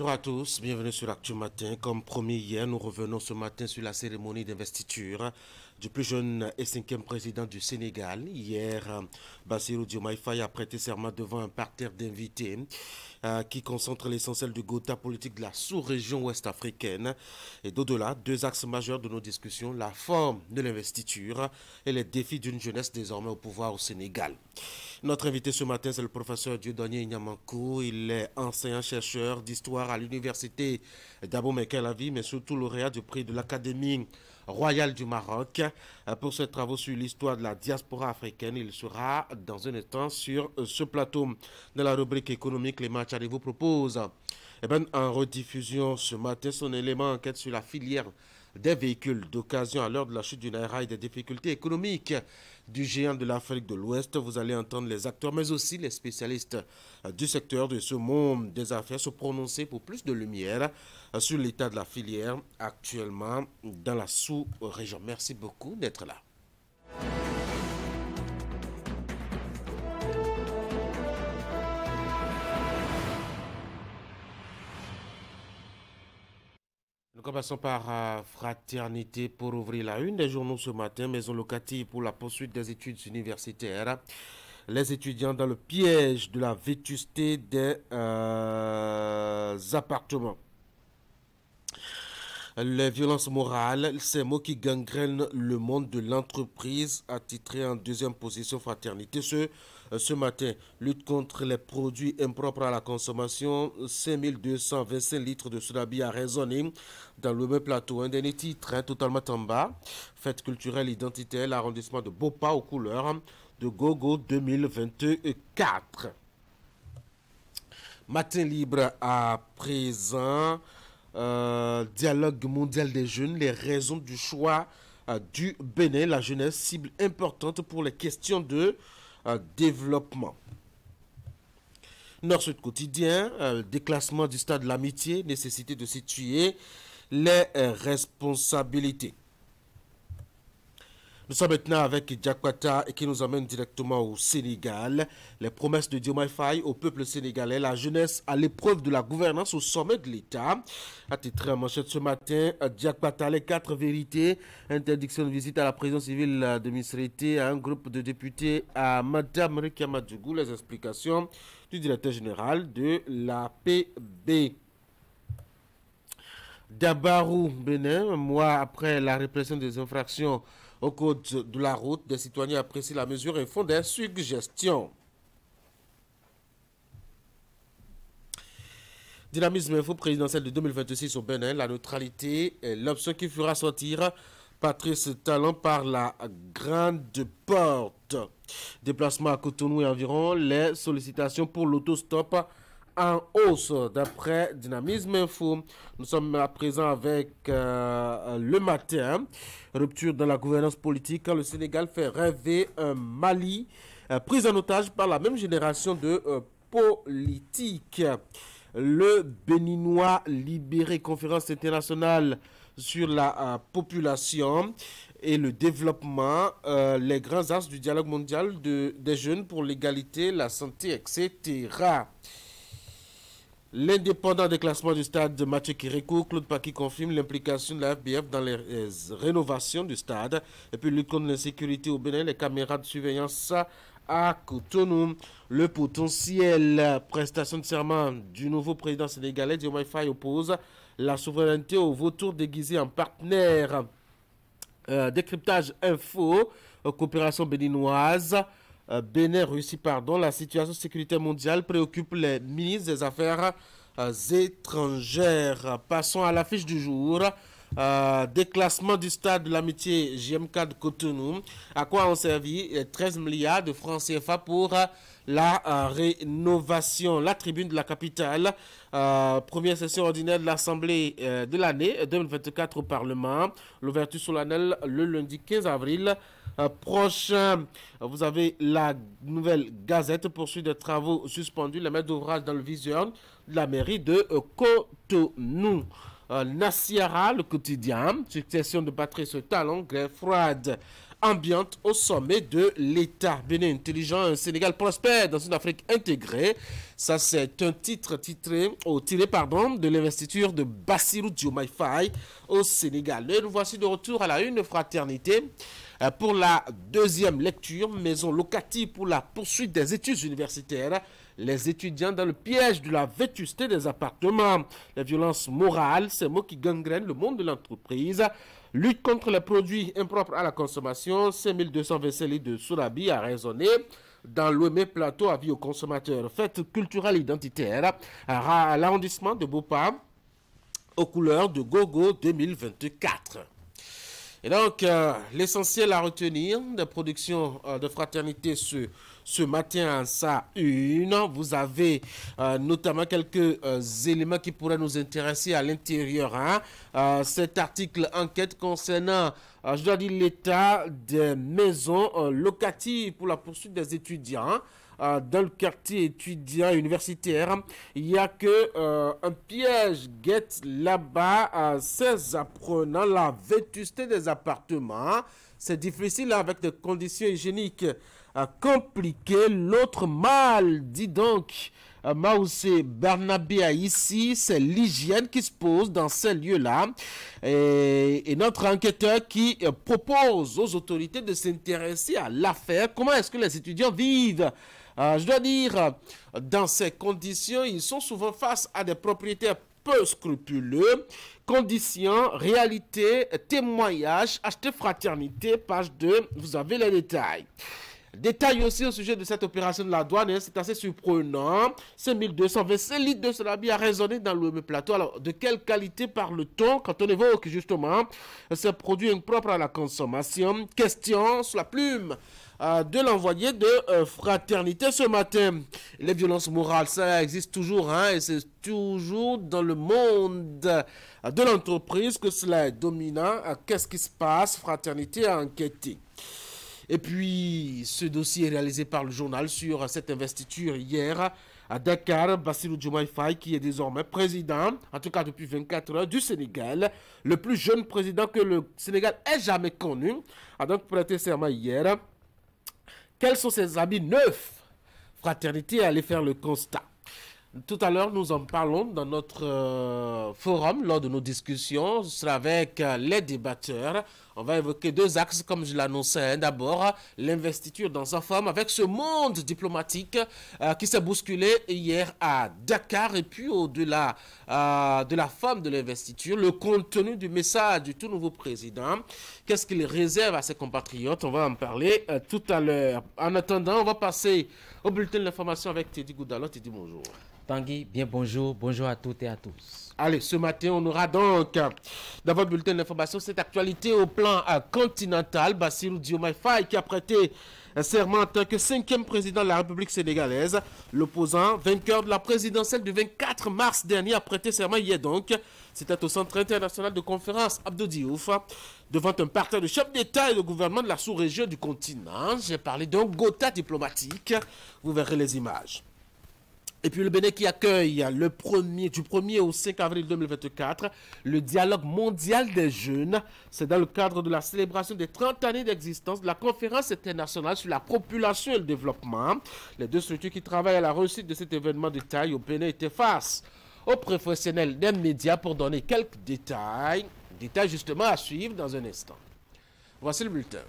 Bonjour à tous, bienvenue sur Actu Matin. Comme promis hier, nous revenons ce matin sur la cérémonie d'investiture du plus jeune et cinquième président du Sénégal. Hier, Bassirou Diomaye Faye a prêté serment devant un parterre d'invités qui concentre l'essentiel du gotha politique de la sous-région ouest-africaine. Et d'au-delà, deux axes majeurs de nos discussions, la forme de l'investiture et les défis d'une jeunesse désormais au pouvoir au Sénégal. Notre invité ce matin, c'est le professeur Dieudonné Ignamankou. Il est enseignant-chercheur d'histoire à l'université d'Abomey-Calavi, mais surtout lauréat du prix de l'Académie royale du Maroc. Pour ses travaux sur l'histoire de la diaspora africaine, il sera dans un instant sur ce plateau. De la rubrique économique, les matchs vous propose en rediffusion ce matin son élément enquête sur la filière des véhicules d'occasion à l'heure de la chute du Naira et des difficultés économiques du géant de l'Afrique de l'Ouest. Vous allez entendre les acteurs, mais aussi les spécialistes du secteur de ce monde des affaires se prononcer pour plus de lumière sur l'état de la filière actuellement dans la sous-région. Merci beaucoup d'être là. Nous commençons par Fraternité pour ouvrir la une des journaux ce matin, maison locative pour la poursuite des études universitaires. Les étudiants dans le piège de la vétusté des appartements. Les violences morales, ces mots qui gangrènent le monde de l'entreprise, a titré en deuxième position Fraternité. Ce matin, lutte contre les produits impropres à la consommation, 5225 litres de sodabi a résonné dans le même plateau. Un dernier titre, totalement en bas, fête culturelle identitaire, l'arrondissement de Bopa aux couleurs de Gogo 2024. Matin libre à présent. Dialogue mondial des jeunes, les raisons du choix du Bénin, la jeunesse cible importante pour les questions de développement. Nord-Sud quotidien, déclassement du stade de l'amitié, nécessité de situer les responsabilités. Nous sommes maintenant avec Diakwata et qui nous amène directement au Sénégal. Les promesses de Diomaye Faye au peuple sénégalais, la jeunesse à l'épreuve de la gouvernance au sommet de l'État. A titré en manchette ce matin, Diakwata, les 4 vérités, interdiction de visite à la prison civile de Misrete à un groupe de députés à Madame Rikama Djougou. Les explications du directeur général de l'APB. Dabarou, Bénin, un mois après la répression des infractions au code de la route, des citoyens apprécient la mesure et font des suggestions. Dynamisme info présidentiel de 2026 au Bénin, la neutralité est l'option qui fera sortir Patrice Talon par la grande porte. Déplacement à Cotonou et environ, les sollicitations pour l'autostop en hausse d'après Dynamisme Info. Nous sommes à présent avec le matin. Rupture dans la gouvernance politique quand le Sénégal fait rêver un Mali pris en otage par la même génération de politiques. Le Béninois libéré, conférence internationale sur la population et le développement, les grands axes du dialogue mondial des jeunes pour l'égalité, la santé, etc. L'indépendant déclassement du stade de Mathieu Kérékou, Claude Paki confirme l'implication de la FBF dans les rénovations du stade. Et puis lutte contre l'insécurité au Bénin, les caméras de surveillance à Cotonou. Le potentiel prestation de serment du nouveau président sénégalais, Diomaye Faye, oppose la souveraineté au vautour déguisé en partenaire. Décryptage info, coopération béninoise. Bénin-Russie, pardon, la situation sécuritaire mondiale préoccupe les ministres des Affaires étrangères. Passons à l'affiche du jour. Déclassement du stade de l'amitié JMK de Cotonou. À quoi ont servi 13 milliards de francs CFA pour la rénovation. La tribune de la capitale, première session ordinaire de l'Assemblée de l'année 2024 au Parlement. L'ouverture solennelle le lundi 15 avril prochain. Vous avez la nouvelle Gazette, poursuite des travaux suspendus, les maîtres d'ouvrage dans le viseur de la mairie de Cotonou. Nassiara, le quotidien, succession de Patrice Talon, grève froide ambiante au sommet de l'État. Bénin intelligent, un Sénégal prospère dans une Afrique intégrée. Ça, c'est un titre tiré de l'investiture de Bassirou Diomaye Faye au Sénégal. Et nous voici de retour à la une fraternité pour la deuxième lecture, maison locative pour la poursuite des études universitaires. Les étudiants dans le piège de la vétusté des appartements. Les violences morales, ces mots qui gangrènent le monde de l'entreprise. Lutte contre les produits impropres à la consommation. 5225 litres de Sourabi a raisonné. Dans l'Ouémé Plateau, avis aux consommateurs. Fête culturelle identitaire à l'arrondissement de Bopa aux couleurs de Gogo 2024. Et donc, l'essentiel à retenir des productions de fraternité ce matin en sa une. Vous avez notamment quelques éléments qui pourraient nous intéresser à l'intérieur. Cet article enquête concernant, je dois dire, l'état des maisons locatives pour la poursuite des étudiants. Dans le quartier étudiant universitaire, il n'y a que un piège guette là-bas ces apprenants, la vétusté des appartements. C'est difficile avec des conditions hygiéniques compliquées. L'autre mal, dit donc Maoussé Barnabé ici, c'est l'hygiène qui se pose dans ces lieux-là. Et notre enquêteur qui propose aux autorités de s'intéresser à l'affaire. Comment est-ce que les étudiants vivent? Je dois dire, dans ces conditions, ils sont souvent face à des propriétaires peu scrupuleux. Conditions, réalité, témoignages, acheter fraternité, page 2, vous avez les détails. Détail aussi au sujet de cette opération de la douane, c'est assez surprenant. 5225 litres de Sourabi a résonné dans le plateau. Alors, de quelle qualité parle-t-on quand on évoque justement ces produits impropres à la consommation? Question sur la plume de l'envoyé de fraternité ce matin. Les violences morales, ça existe toujours, et c'est toujours dans le monde de l'entreprise que cela est dominant. Qu'est-ce qui se passe? Fraternité a enquêté. Et puis, ce dossier est réalisé par le journal sur cette investiture hier à Dakar. Bassirou Diomaye Faye, qui est désormais président, en tout cas depuis 24 heures, du Sénégal, le plus jeune président que le Sénégal ait jamais connu, a donc prêté serment hier. Quels sont ses habits neufs? Fraternité allait faire le constat. Tout à l'heure, nous en parlons dans notre forum, lors de nos discussions. Ce sera avec les débatteurs. On va évoquer deux axes, comme je l'annonçais. D'abord, l'investiture dans sa forme avec ce monde diplomatique qui s'est bousculé hier à Dakar. Et puis, au-delà de la forme de l'investiture, le contenu du message du tout nouveau président. Qu'est-ce qu'il réserve à ses compatriotes? On va en parler tout à l'heure. En attendant, on va passer au bulletin de l'information avec Teddy Goudalo. Teddy, bonjour. Tanguy, bien bonjour, bonjour à toutes et à tous. Allez, ce matin, on aura donc dans votre bulletin d'information cette actualité au plan continental. Bassirou Diomaye Faye qui a prêté serment en tant que 5e président de la République sénégalaise. L'opposant, vainqueur de la présidentielle du 24 mars dernier, a prêté serment hier donc. C'était au Centre international de conférence Abdou Diouf, devant un parterre de chefs d'État et de gouvernement de la sous-région du continent. J'ai parlé d'un Gotha diplomatique. Vous verrez les images. Et puis le Bénin qui accueille du 1er au 5 avril 2024 le dialogue mondial des jeunes. C'est dans le cadre de la célébration des 30 années d'existence de la conférence internationale sur la population et le développement. Les deux structures qui travaillent à la réussite de cet événement de taille au Bénin étaient face aux professionnels des médias pour donner quelques détails. Détails justement à suivre dans un instant. Voici le bulletin.